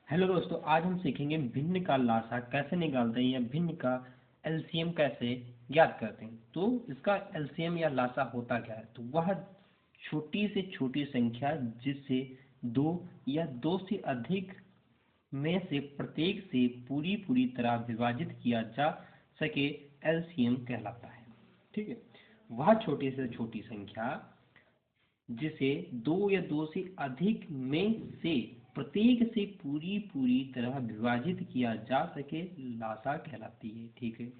Hello दोस्तों, आज हम सीखेंगे भिन्न का लासा कैसे निकालते हैं या भिन्न का एलसीएम कैसे ज्ञात करते हैं। तो इसका एलसीएम या लासा होता क्या है? तो वह छोटी से छोटी संख्या जिससे दो या दो से अधिक में से प्रत्येक से पूरी पूरी तरह विभाजित किया जा सके एलसीएम कहलाता है। ठीक है, वह छोटी से छोटी संख्या जिसे दो या दो से अधिक में से प्रत्येक से पूरी पूरी तरह विभाजित किया जा सके लासा कहलाती है। ठीक है,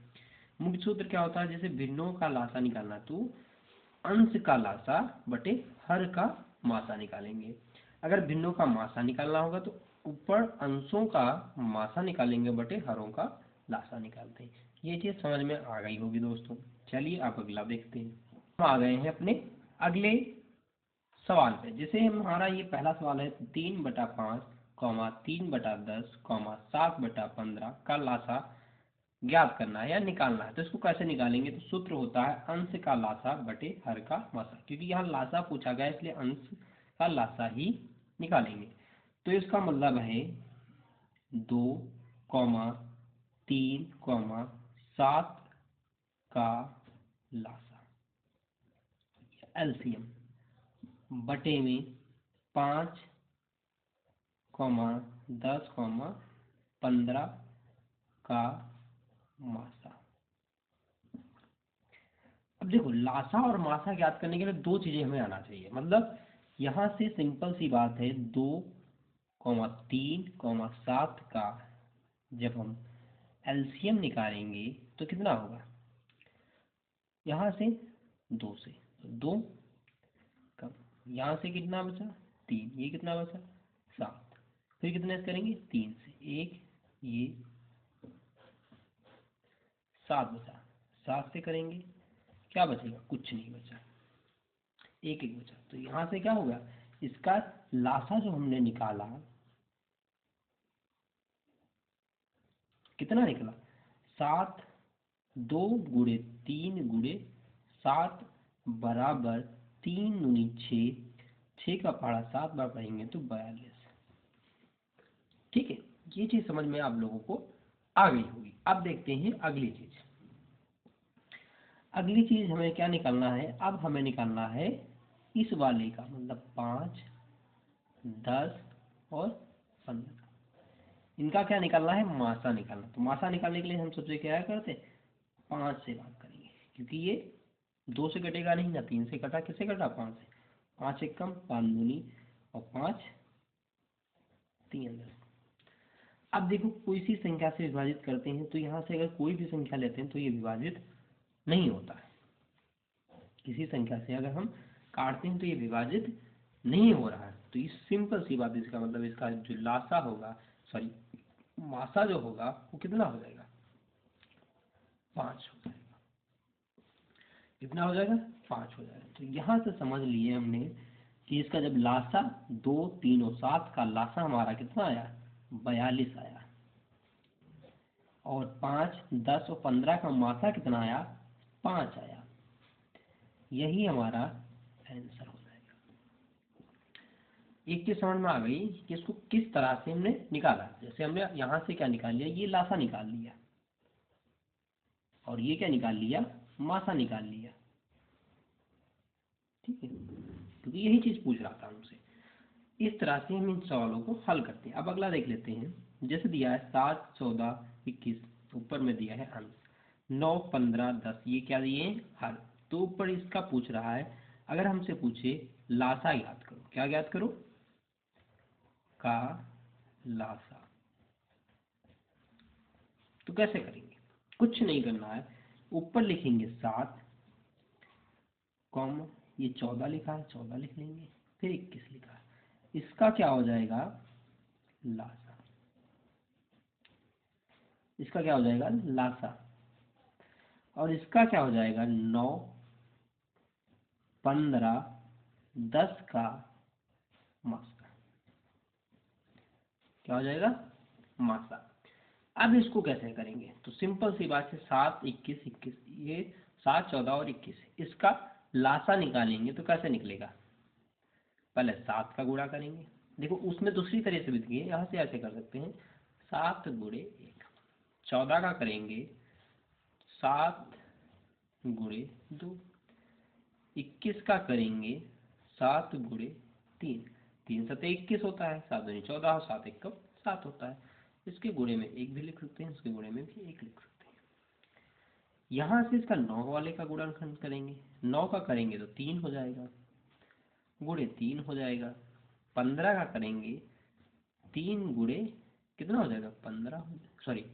मुख्य सूत्र क्या होता है? जैसे भिन्नों का लासा निकालना, तो अंश का लासा बटे हर का मासा निकालेंगे। अगर भिन्नों का मासा निकालना होगा तो ऊपर अंशों का मासा निकालेंगे बटे हरों का लासा निकालते हैं। ये चीज समझ में आ गई होगी दोस्तों। चलिए आप अगला देखते हैं। हम आ गए हैं अपने अगले सवाल पे। जैसे हमारा ये पहला सवाल है 3/5 3/10 7/15 का लासा ज्ञात करना है या निकालना है। तो इसको कैसे निकालेंगे? तो सूत्र होता है अंश का लासा बटे हर का मासा। क्योंकि यहाँ लासा पूछा गया इसलिए अंश का लासा ही निकालेंगे। तो इसका मतलब है 2, 3, 7 का लासा एलसीएम बटे में 5, 10, 15 का मासा। अब देखो, लासा और मासा ज्ञात करने के लिए दो चीजें हमें आना चाहिए। मतलब यहाँ से सिंपल सी बात है, 2, 3, 7 का जब हम एलसीएम निकालेंगे तो कितना होगा? यहाँ से 2 से तो 2 कम, यहाँ से कितना बचा? 3, ये कितना बचा? 7। फिर कितने से करेंगे? 3 से 1, ये 7 बचा। 7 से करेंगे क्या बचेगा? कुछ नहीं बचा, एक एक बचा। तो यहाँ से क्या होगा? इसका लासा जो हमने निकाला कितना निकला? 7, 2 × 3 × 7 बराबर 3 × 6। 6 का पहाड़ा 7 बार पढ़ेंगे तो 42। ठीक है, ये चीज समझ में आप लोगों को आ गई होगी। अब देखते हैं अगली चीज। अगली चीज हमें क्या निकालना है? अब हमें निकालना है इस वाले का, मतलब 5, 10 और 15। इनका क्या निकालना है? मासा निकालना। तो मासा निकालने के लिए हम सबसे क्या करते हैं? 5 से भाग करेंगे, क्योंकि ये 2 से कटेगा नहीं ना, 3 से कटा, किससे कटा? 5 से। 5 एक कम, 5 दूनी और 5 3 10। अब देखो, कोई सी संख्या से विभाजित करते हैं तो यहाँ से अगर कोई भी संख्या लेते हैं तो ये विभाजित नहीं होता है। किसी संख्या से अगर हम काटते हैं तो ये विभाजित नहीं हो रहा है। तो इस सिंपल सी बात, इसका मतलब इसका जो लासा होगा, सॉरी मासा जो होगा, वो कितना हो जाएगा? 5 हो जाएगा। कितना हो जाएगा? 5 हो जाएगा। तो यहाँ से समझ लिए हमने कि इसका जब लासा 2, 3 और 7 का लासा हमारा कितना आया? 42 आया। और 5, 10 और 15 का मासा कितना आया? 5 आया। यही हमारा आंसर हो जाएगा। एक चीज समझ में आ गई कि इसको किस तरह से हमने निकाला। जैसे हमने यहाँ से क्या निकाल लिया? ये लासा निकाल लिया, और ये क्या निकाल लिया? मासा निकाल लिया। ठीक है, क्योंकि यही चीज पूछ रहा था हमसे। इस तरह से हम इन सवालों को हल करते हैं। अब अगला देख लेते हैं। जैसे दिया है 7, 14, 21, ऊपर में दिया है अंश। 9, 15, 10 ये क्या दिए हैं? हर। तो ऊपर इसका पूछ रहा है, अगर हमसे पूछे लासा याद करो, क्या याद करो? का लासा। तो कैसे करेंगे? कुछ नहीं करना है, ऊपर लिखेंगे 7, कॉम, ये 14 लिखा है, 14 लिख लेंगे। फिर 21 लिखा है, इसका क्या हो जाएगा? लासा। इसका क्या हो जाएगा? लासा। और इसका क्या हो जाएगा? 9, 15, 10 का मासा। क्या हो जाएगा? मासा। अब इसको कैसे करेंगे? तो सिंपल सी बात है, 7, 21, 21, ये 7, 14 और 21, इसका लासा निकालेंगे तो कैसे निकलेगा? पहले 7 का गुणा करेंगे। देखो उसमें दूसरी तरह से भी देखिए, यहाँ से ऐसे कर सकते हैं 7 गुणे 1। 14 का करेंगे 7 गुणे 2। 21 का करेंगे 7 गुणे 3। 3 सत्ते 21 होता है, 7 दूनी 14 और 7 एक 7 होता है। इसके गुणे में 1 भी लिख सकते हैं, इसके गुणे में भी 1 लिख सकते हैं। यहाँ से इसका 9 वाले का गुणनखंड करेंगे, 9 का करेंगे तो 3 हो जाएगा, गुणे 3 हो जाएगा। 15 का करेंगे 3 गुणे कितना हो जाएगा 15, सॉरी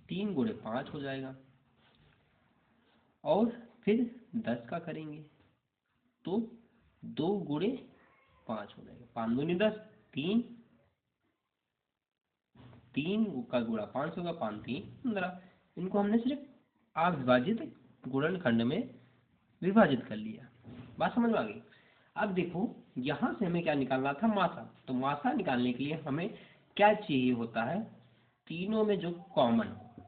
3 गुणे 5 हो जाएगा। और फिर 10 का करेंगे तो 2 गुणे 5 हो जाएगा, 5 दूनी 10, 3 3 का गुणा 5 होगा, 5 3 15। इनको हमने सिर्फ अविभाजित गुणनखंड में विभाजित कर लिया। बात समझ में आ गई। अब देखो यहाँ से हमें क्या निकालना था, मासा। तो मासा निकालने के लिए हमें क्या चाहिए होता है, तीनों में जो कॉमन हो।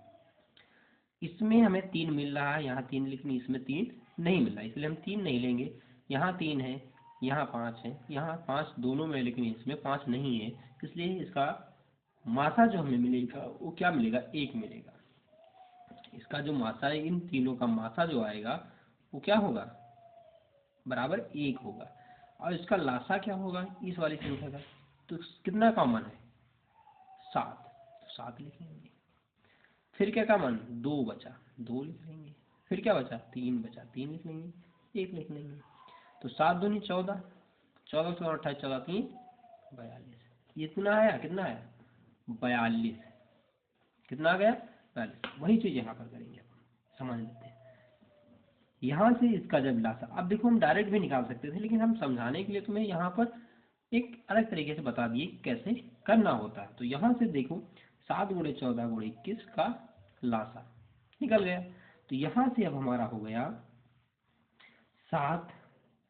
इसमें हमें 3 मिल रहा है, यहाँ 3 लिखनी, इसमें 3 नहीं मिल रहा है, इसलिए हम 3 नहीं लेंगे। यहाँ 3 है, यहाँ 5 है, यहाँ 5 दोनों में, लेकिन इसमें 5 नहीं है, इसलिए इसका मासा जो हमें मिलेगा वो क्या मिलेगा, 1 मिलेगा। इसका जो मासा है, इन तीनों का मासा जो आएगा वो क्या होगा, बराबर 1 होगा। और इसका लासा क्या होगा इस वाली संख्या का, तो कितना कॉमन है 7, तो 7 लिख लेंगे। फिर क्या कॉमन 2 बचा, 2 लिख लेंगे। फिर क्या बचा 3 बचा, 3 लिख लेंगे, 1 लिख लेंगे। तो 7 दूनी 14, 14 से 28, 14 3 42। ये कितना आया, कितना आया 42। कितना आ गया 42। वही चीज़ यहाँ पर करेंगे, समझ लेते हैं। यहाँ से इसका जब लासा, अब देखो हम डायरेक्ट भी निकाल सकते थे, लेकिन हम समझाने के लिए तुम्हें यहाँ पर एक अलग तरीके से बता दिए कैसे करना होता है। तो यहाँ से देखो 7 गुणे 14 गुणे 21 का लासा निकल गया। तो यहाँ से अब हमारा हो गया 7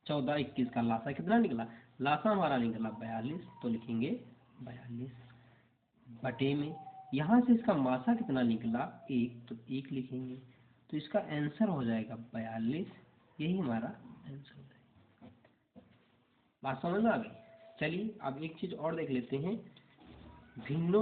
14 21 का लासा कितना निकला, लासा हमारा निकला 42। तो लिखेंगे 42 बटे में, यहाँ से इसका मासा कितना निकला 1, तो 1 लिखेंगे। तो इसका आंसर हो जाएगा 42, यही हमारा आंसर हो जाएगा। बात समझ में आ गई। चलिए अब एक चीज़ और देख लेते हैं, भिन्नों